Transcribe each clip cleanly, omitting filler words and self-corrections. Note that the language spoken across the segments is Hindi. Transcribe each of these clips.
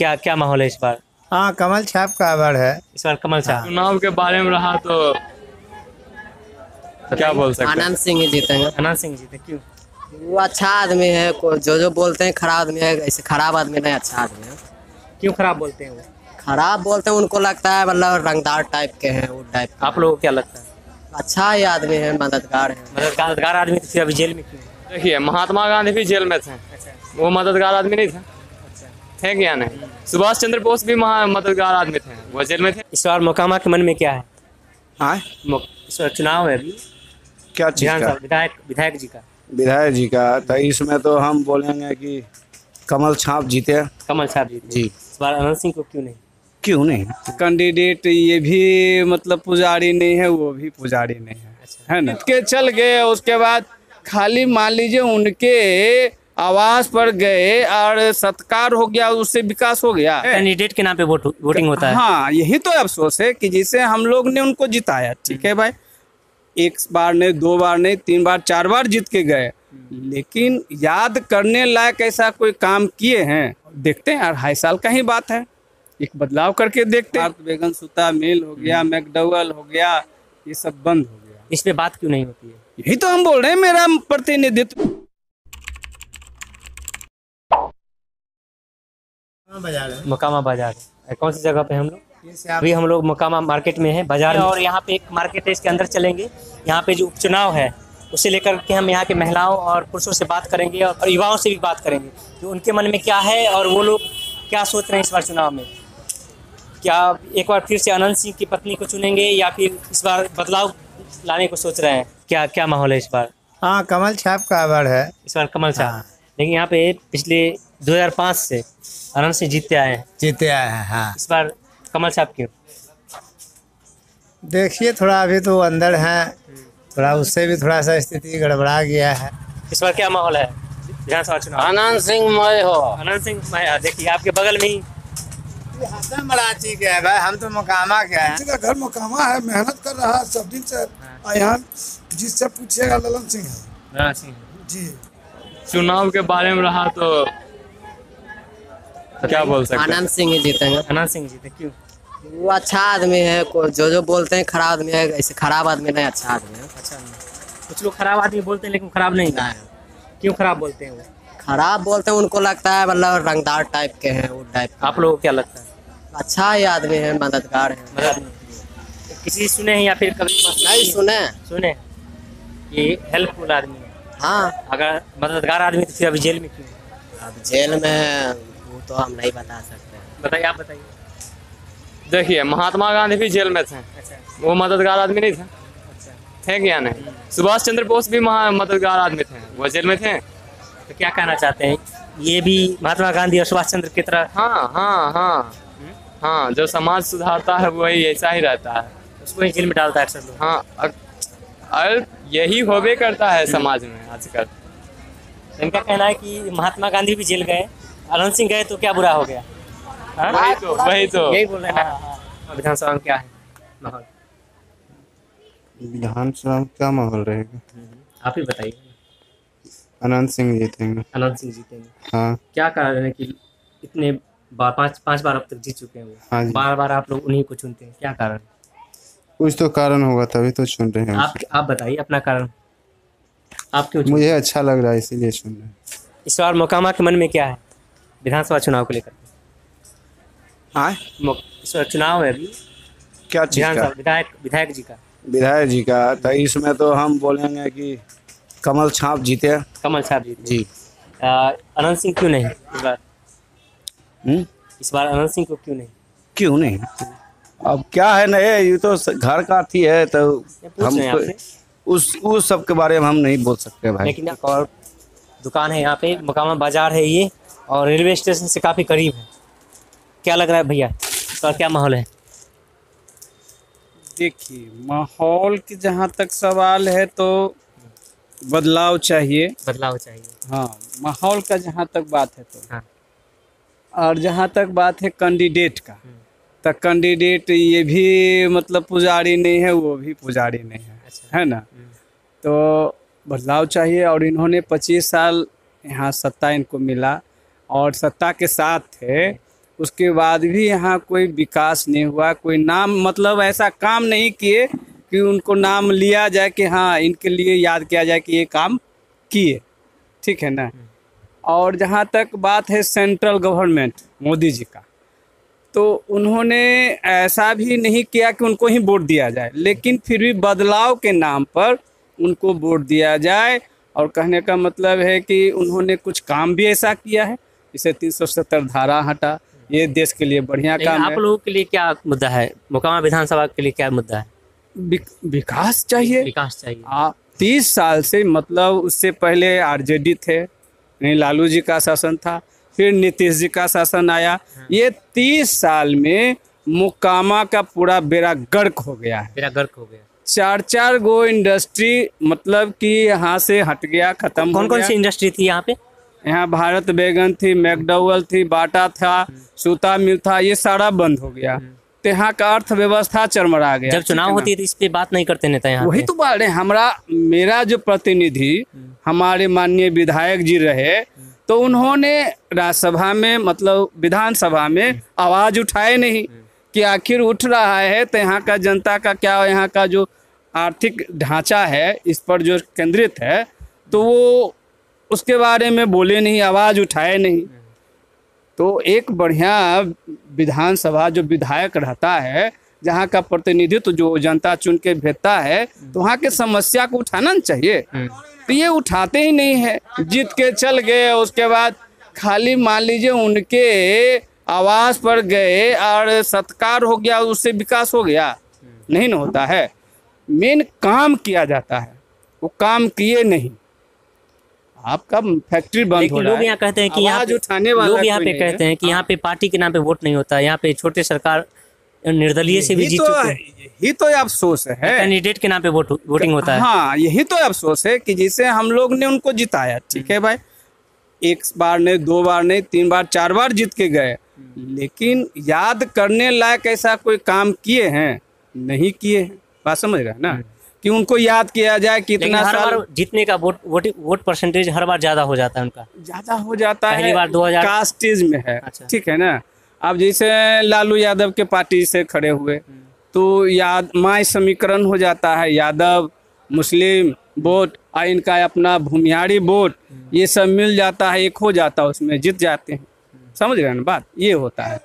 क्या क्या माहौल है इस बार? हाँ, कमल छाप का अवार्ड है इस बार कमल छाप। चुनाव के बारे में रहा तो क्या बोल सकते हैं? आनंद सिंह ही जीतेंगे। आनंद सिंह जीते, क्यों? वो अच्छा आदमी है, जो बोलते हैं खराब आदमी है, ऐसे खराब आदमी नहीं, अच्छा आदमी है। क्यों खराब बोलते हैं वो? खराब बोलते हैं, उनको लगता है मतलब रंगदार टाइप के हैं, वो टाइप के। आप लोगों को क्या लगता है? अच्छा ही आदमी है, मददगार है। मददगार आदमी तो फिर अभी जेल में क्यों है? देखिए, महात्मा गांधी भी जेल में थे। अच्छा वो मददगार आदमी नहीं थे? अच्छा। थे क्या नहीं? सुभाष चंद्र बोस भी मददगार आदमी थे, वो जेल में थे। इस बार मोकामा के मन में क्या है? हाँ, इस बार चुनाव है अभी, क्या चीज का? विधायक विधायक जी का। विधायक जी का तो इसमें तो हम बोलेंगे कि कमल छाप जीते। कमल छाप जीते जी। इस बार आनंद सिंह को क्यों नहीं? क्यों नहीं? कैंडिडेट ये भी मतलब पुजारी नहीं है, वो भी पुजारी नहीं है, अच्छा। है ना। के चल गए, उसके बाद खाली मान लीजिए उनके आवास पर गए और सत्कार हो गया, उससे विकास हो गया। कैंडिडेट के नाम पे वोटिंग होता है। हाँ, यही तो अफसोस है कि जिसे हम लोग ने उनको जिताया, ठीक है भाई, एक बार नहीं, दो बार नहीं, 3 बार 4 बार जीत के गए, लेकिन याद करने लायक ऐसा कोई काम किए हैं? देखते हैं यार, 2.5 साल का ही बात है, एक बदलाव करके देखते हैं। बेगन सुता मिल हो गया, मैकडॉवेल हो गया, ये सब बंद हो गया। इस पे बात क्यों नहीं होती है? यही तो हम बोल रहे हैं, मेरा प्रतिनिधित्व। मोकामा बाजार है। कौन सी जगह पे हम लोग? अभी हम लोग मोकामा मार्केट में है, बाजार में। और यहाँ पे एक मार्केट है, इसके अंदर चलेंगे। यहाँ पे जो उपचुनाव है उसे लेकर के हम यहाँ के महिलाओं और पुरुषों से बात करेंगे और युवाओं से भी बात करेंगे कि उनके मन में क्या है और वो लोग क्या सोच रहे हैं इस बार चुनाव में। क्या एक बार फिर से आनंद सिंह की पत्नी को चुनेंगे या फिर इस बार बदलाव लाने को सोच रहे हैं? क्या क्या माहौल है इस बार? हाँ, कमल छाप का अवार्ड है। इस बार कमल छाप। लेकिन यहाँ पे पिछले 2005 से आनंद सिंह जीतते आए हैं। जीते आए हैं। हाँ, इस बार कमल छाप क्यों? देखिए, थोड़ा अभी तो अंदर है, थोड़ा उससे भी थोड़ा सा स्थिति गड़बड़ा गया है। इस बार क्या माहौल है विधानसभा चुनाव? आनंद सिंह मय हो। आनंद सिंह मैं देखिए आपके बगल में ही। हसन मराठी के है भाई, हम तो मोकामा के हैं। का घर मोकामा है, मेहनत कर रहा है सब दिन से। यहाँ जिससे पूछिएगा ललन सिंह है। आनंद सिंह जी। चुनाव के बारे में रहा तो क्या बोल सकते हैं? आनंद सिंह ही जीतेंगे। आनंद सिंह जीते, क्यों? वो अच्छा आदमी है, जो बोलते हैं खराब आदमी है, ऐसे खराब आदमी नहीं, अच्छा आदमी है। अच्छा नहीं। कुछ लोग खराब आदमी बोलते हैं लेकिन खराब नहीं है। क्यों खराब बोलते हैं वो? खराब बोलते हैं, उनको लगता है मतलब रंगदार टाइप के हैं, वो टाइप के। आप लोगों को क्या लगता है? अच्छा ही आदमी है, मददगार है। मदद किसी सुने हैं या फिर कभी नहीं सुने। सुने ये हेल्पफुल आदमी है। हाँ, अगर मददगार आदमी तो फिर अभी जेल में क्यों है? अब जेल में है, वो तो हम नहीं बता सकते। बताइए, आप बताइए। देखिए, महात्मा गांधी भी जेल में थे। अच्छा वो मददगार आदमी नहीं थे? अच्छा। थे क्या नहीं? सुभाष चंद्र बोस भी मददगार आदमी थे, वो जेल में थे। तो क्या कहना चाहते हैं? ये भी महात्मा गांधी और सुभाष चंद्र की तरह? हाँ हाँ हाँ हाँ, जो समाज सुधारता है वही ऐसा ही रहता है। उसको ही जेल में डालता है अक्सर लोग। हाँ, और यही होबे करता है समाज में आजकल। इनका कहना है कि महात्मा गांधी भी जेल गए, आनंद सिंह गए तो क्या बुरा हो गया? हाँ? वही तो यही बोल रहे हैं ना। विधानसभा में क्या है माहौल? विधानसभा में क्या माहौल रहेगा? आप ही बताइए। अनंत सिंह जीतेंगे। आनंद सिंह जीतेंगे। हाँ। क्या कारण है कि इतने बार पांच बार अब तक जीत चुके हैं वो? हाँ जी। बार बार आप लोग उन्हीं को चुनते हैं, क्या कारण? कुछ तो कारण होगा, तभी तो चुन रहे हैं। आप बताइए अपना कारण। आप क्यों मुझे अच्छा लग रहा है इसीलिए चुन रहे हैं। इस बार मोकामा के मन में क्या है विधानसभा चुनाव को लेकर? हाँ, इस बार चुनाव है अभी, क्या चीज का? विधायक जी का। विधायक जी का तो इसमें तो हम बोलेंगे कि कमल छाप जीते। कमल छाप जीते। जी। आनंद सिंह क्यों नहीं इस बार? इस बार आनंद सिंह को क्यों नहीं? क्यों नहीं? अब क्या है, नहीं, ये तो घर का थी है, तो हम उस सब के बारे में हम नहीं बोल सकते भाई। लेकिन एक और दुकान है यहाँ पे, मोकामा बाजार है ये, और रेलवे स्टेशन से काफ़ी करीब है। क्या लग रहा है भैया, तो क्या माहौल है? देखिए, माहौल की जहाँ तक सवाल है तो बदलाव चाहिए। बदलाव चाहिए। हाँ, माहौल का जहाँ तक बात है तो। हाँ। और जहाँ तक बात है कैंडिडेट का, तो कैंडिडेट ये भी मतलब पुजारी नहीं है, वो भी पुजारी नहीं है। अच्छा। है ना। तो बदलाव चाहिए, और इन्होंने 25 साल यहाँ सत्ता इनको मिला, और सत्ता के साथ थे उसके बाद भी यहाँ कोई विकास नहीं हुआ, कोई नाम मतलब ऐसा काम नहीं किए कि उनको नाम लिया जाए कि हाँ इनके लिए याद किया जाए कि ये काम किए, ठीक है ना। और जहाँ तक बात है सेंट्रल गवर्नमेंट मोदी जी का, तो उन्होंने ऐसा भी नहीं किया कि उनको ही वोट दिया जाए, लेकिन फिर भी बदलाव के नाम पर उनको वोट दिया जाए। और कहने का मतलब है कि उन्होंने कुछ काम भी ऐसा किया है, जैसे 370 धारा हटा, ये देश के लिए बढ़िया काम आप है। लोगों के लिए क्या मुद्दा है? मोकामा विधानसभा के लिए क्या मुद्दा है? विकास चाहिए। विकास चाहिए। 30 साल से, मतलब उससे पहले आरजेडी थे, नहीं लालू जी का शासन था, फिर नीतीश जी का शासन आया। ये 30 साल में मोकामा का पूरा बेड़ा गर्क हो गया है। बेड़ा गर्क हो गया। 4 गो इंडस्ट्री मतलब कि यहाँ से हट गया, खत्म हो गया। कौन कौन सी इंडस्ट्री थी यहाँ पे? यहाँ भारत बैगन थी, मैकडॉवेल थी, बाटा था, सूता मिल था, ये सारा बंद हो गया। तो यहाँ का अर्थव्यवस्था चरमरा गया। जब चुनाव होती है तो इस पे बात नहीं करते नेता यहाँ वही पे। तो बात है। मेरा जो प्रतिनिधि हमारे माननीय विधायक जी रहे, तो उन्होंने राज्यसभा में मतलब विधानसभा में आवाज उठाए नहीं कि आखिर उठ रहा है तो यहाँ का जनता का क्या, यहाँ का जो आर्थिक ढांचा है इस पर जो केंद्रित है, तो वो उसके बारे में बोले नहीं, आवाज उठाए नहीं। तो एक बढ़िया विधानसभा जो विधायक रहता है, जहाँ का प्रतिनिधित्व जो जनता चुन के भेजता है, तो वहाँ के समस्या को उठाना चाहिए। तो ये उठाते ही नहीं है, जीत के चल गए, उसके बाद खाली मान लीजिए उनके आवास पर गए और सत्कार हो गया, उससे विकास हो गया? नहीं न होता है। मेन काम किया जाता है, वो काम किए नहीं। आपका फैक्ट्री बंद हो रहा है, लोग यहाँ कहते हैं कि यहाँ उठाने वाला लोग यहाँ कोई पे नहीं है। कहते हैं कि यहाँ पे पार्टी के नाम पे वोट नहीं होता, यहाँ पे छोटे सरकार निर्दलीय से भी जीत चुके हैं। यही तो अफसोस है, कैंडिडेट के नाम पे वोटिंग होता है। हाँ, यही तो अफसोस है कि जिसे हम लोग ने उनको जिताया, ठीक है भाई, 1 बार नहीं, 2 बार नहीं, 3 बार 4 बार जीत के गए, लेकिन याद करने लायक ऐसा कोई काम किए हैं? नहीं किए हैं। बात समझ रहे हैं ना, कि उनको याद किया जाए कि लेकिन इतना हर साल बार जीतने का वोट परसेंटेज हर बार ज्यादा हो जाता है उनका। ज्यादा हो जाता है। पहली बार 2000 कास्टेज में है, अच्छा। ठीक है ना। अब जैसे लालू यादव के पार्टी से खड़े हुए, तो माय समीकरण हो जाता है, यादव मुस्लिम वोट और इनका अपना भूमिहारी वोट, ये सब मिल जाता है, एक हो जाता है, उसमें जीत जाते हैं। समझ रहे हैं ना बात, ये होता है।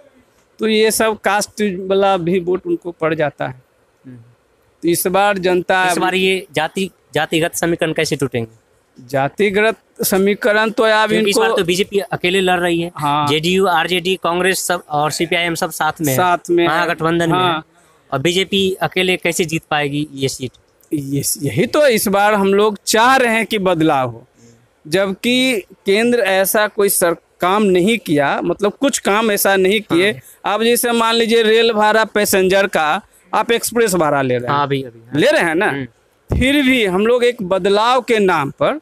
तो ये सब कास्ट वाला भी वोट उनको पड़ जाता है। तो इस बार जनता, इस बार ये जातिगत समीकरण कैसे टूटेंगे? जातिगत समीकरण तो अब क्योंकि इस बार इनको तो बीजेपी अकेले लड़ रही है। हाँ। जेडीयू, आरजेडी, कांग्रेस सब और सीपीआईएम सब साथ में है, साथ में है। महागठबंधन में है। हाँ। और बीजेपी अकेले कैसे जीत पाएगी ये सीट? यही तो इस बार हम लोग चाह रहे हैं कि बदलाव हो, जबकि केंद्र ऐसा कोई काम नहीं किया, मतलब कुछ काम ऐसा नहीं किए। अब जैसे मान लीजिए रेल भाड़ा पैसेंजर का आप एक्सप्रेस भाड़ा ले रहे हैं, अभी ले रहे हैं ना, फिर भी हम लोग एक बदलाव के नाम पर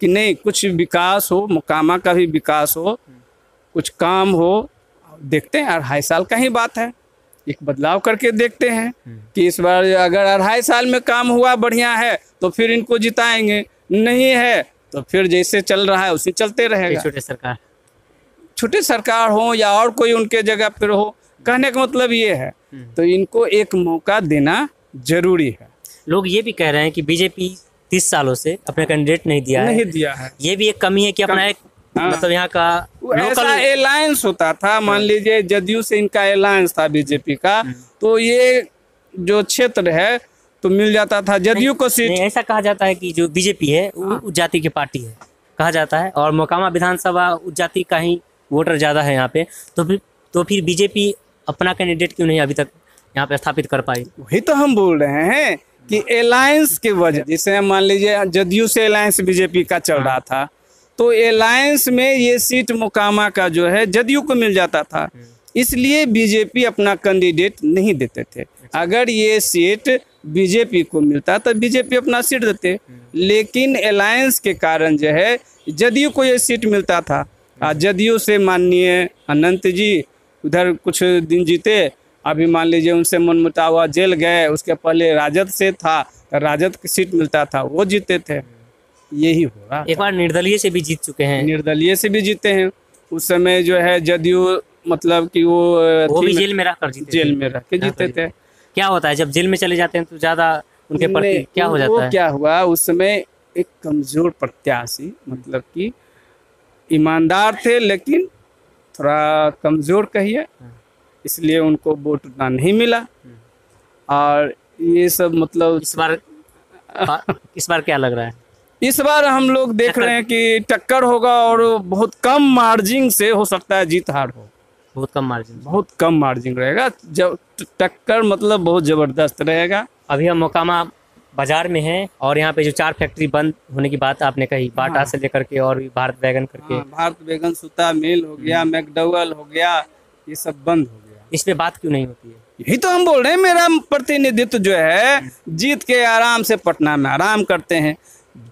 कि नहीं कुछ विकास हो, मोकामा का भी विकास हो, कुछ काम हो, देखते हैं। 2.5 साल का ही बात है, एक बदलाव करके देखते हैं कि इस बार अगर 2.5 साल में काम हुआ बढ़िया है तो फिर इनको जिताएंगे, नहीं है तो फिर जैसे चल रहा है उसी चलते रहेगा। छोटे सरकार हो या और कोई उनके जगह पर हो, कहने का मतलब ये है। तो इनको एक मौका देना जरूरी है। लोग ये भी कह रहे हैं कि बीजेपी 30 सालों से अपना कैंडिडेट नहीं दिया है। ये भी एक कमी है कि अपना एक मतलब यहाँ का ऐसा अलायंस होता था, मान लीजिए जदयू से इनका अलायंस था बीजेपी का, तो ये जो क्षेत्र है तो मिल जाता था जदयू को सीट। ऐसा कहा जाता है कि जो बीजेपी है वो उस जाति की पार्टी है, कहा जाता है, और मोकामा विधानसभा उस जाति का ही वोटर ज्यादा है यहाँ पे। तो फिर बीजेपी अपना कैंडिडेट क्यों नहीं अभी तक यहाँ पे स्थापित कर पाई? वही तो हम बोल रहे हैं कि अलायंस के वजह, जैसे मान लीजिए जदयू से अलायंस बीजेपी का चल रहा था, तो अलायंस में ये सीट मोकामा का जो है जदयू को मिल जाता था, इसलिए बीजेपी अपना कैंडिडेट नहीं देते थे। अगर ये सीट बीजेपी को मिलता तो बीजेपी अपना सीट देते, लेकिन अलायंस के कारण जो है जदयू को ये सीट मिलता था। जदयू से माननीय अनंत जी उधर कुछ दिन जीते, अभी मान लीजिए उनसे मनमुटाव हुआ, जेल गए। उसके पहले राजद से था, राजद की सीट मिलता था, वो जीते थे। यही हो रहा। एक बार निर्दलीय से भी जीत चुके हैं। निर्दलीय से भी जीते हैं। उस समय जो है जदयू मतलब कि वो भी जेल में रह कर जीते जेल में रह के जीते थे। क्या होता है जब जेल में चले जाते हैं तो ज्यादा उनके प्रति नहीं, क्या हो जाता वो है? क्या हुआ उस समय, एक कमजोर प्रत्याशी, मतलब कि ईमानदार थे लेकिन थोड़ा कमजोर कहिए, इसलिए उनको वोट उतना नहीं मिला। और ये सब मतलब इस बार क्या लग रहा है? इस बार हम लोग देख रहे हैं कि टक्कर होगा और बहुत कम मार्जिन से हो सकता है जीत हार हो। बहुत कम मार्जिन, बहुत कम मार्जिन रहेगा, जब टक्कर मतलब बहुत जबरदस्त रहेगा। अभी हम मोकामा बाजार में हैं और यहाँ पे जो 4 फैक्ट्री बंद होने की बात आपने कही, बाटा से लेकर के और भी भारत वैगन करके, भारत वैगन, सूता मिल हो गया, मैकडॉवेल हो गया, ये सब बंद हो गया। इस पे बात क्यों नहीं होती है? यही तो हम बोल रहे हैं, मेरा प्रतिनिधित्व जो है जीत के आराम से पटना में आराम करते हैं।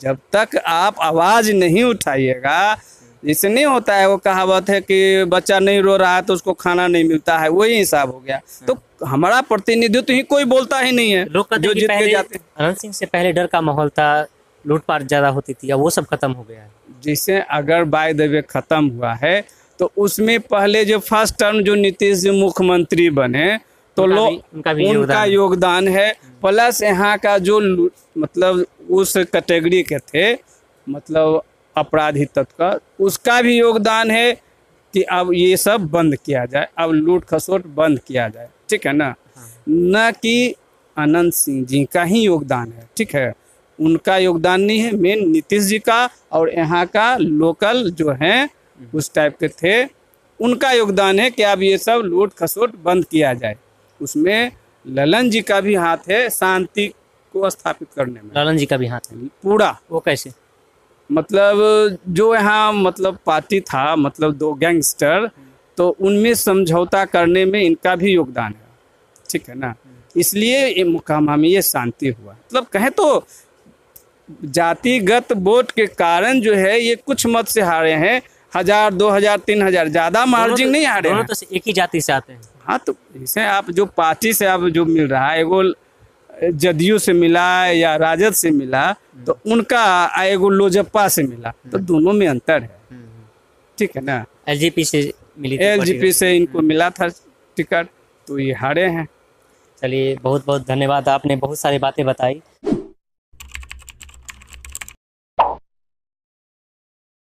जब तक आप आवाज नहीं उठाइएगा, जैसे नहीं होता है वो कहावत है कि बच्चा नहीं रो रहा है तो उसको खाना नहीं मिलता है, वही हिसाब हो गया। तो हमारा प्रतिनिधित्व ही कोई बोलता ही नहीं है। लोग कहते हैं कि पहले अनंत सिंह से पहले डर का माहौल था, लूटपाट ज्यादा होती थी, अब वो सब खत्म हो गया है। जैसे अगर बाय द वे खत्म हुआ है तो उसमें पहले जो फर्स्ट टर्म जो नीतीश जी मुख्यमंत्री बने तो उनका योगदान है, प्लस यहाँ का जो मतलब उस कैटेगरी के थे, मतलब अपराधी तत्व का, उसका भी योगदान है कि अब ये सब बंद किया जाए, अब लूट खसोट बंद किया जाए, ठीक है ना। न कि अनंत सिंह जी का ही योगदान है, ठीक है, उनका योगदान नहीं है, मेन नीतीश जी का और यहाँ का लोकल जो हैं उस टाइप के थे, उनका योगदान है कि अब ये सब लूट खसोट बंद किया जाए। उसमें ललन जी का भी हाथ है शांति को स्थापित करने में। ललन जी का भी हाथ है पूरा। वो कैसे? मतलब जो यहाँ मतलब पार्टी था, मतलब 2 गैंगस्टर, तो उनमें समझौता करने में इनका भी योगदान है, ठीक है ना। इसलिए ये मोकामा में ये शांति हुआ। मतलब कहें तो जातिगत वोट के कारण जो है ये कुछ मत से हारे हैं, 1000, 2000, 3000, ज्यादा मार्जिन नहीं हारे हैं। तो एक ही जाति से आते हैं। हाँ, तो जैसे आप जो पार्टी से आप जो मिल रहा है, एगो जदयू से मिला या राजद से मिला, तो उनका एगो लोजपा से मिला, तो दोनों में अंतर है, ठीक है ना। एलजेपी से मिली थी, एलजेपी से इनको मिला था टिकट, तो ये हारे हैं। चलिए, बहुत बहुत धन्यवाद, आपने बहुत सारी बातें बताई।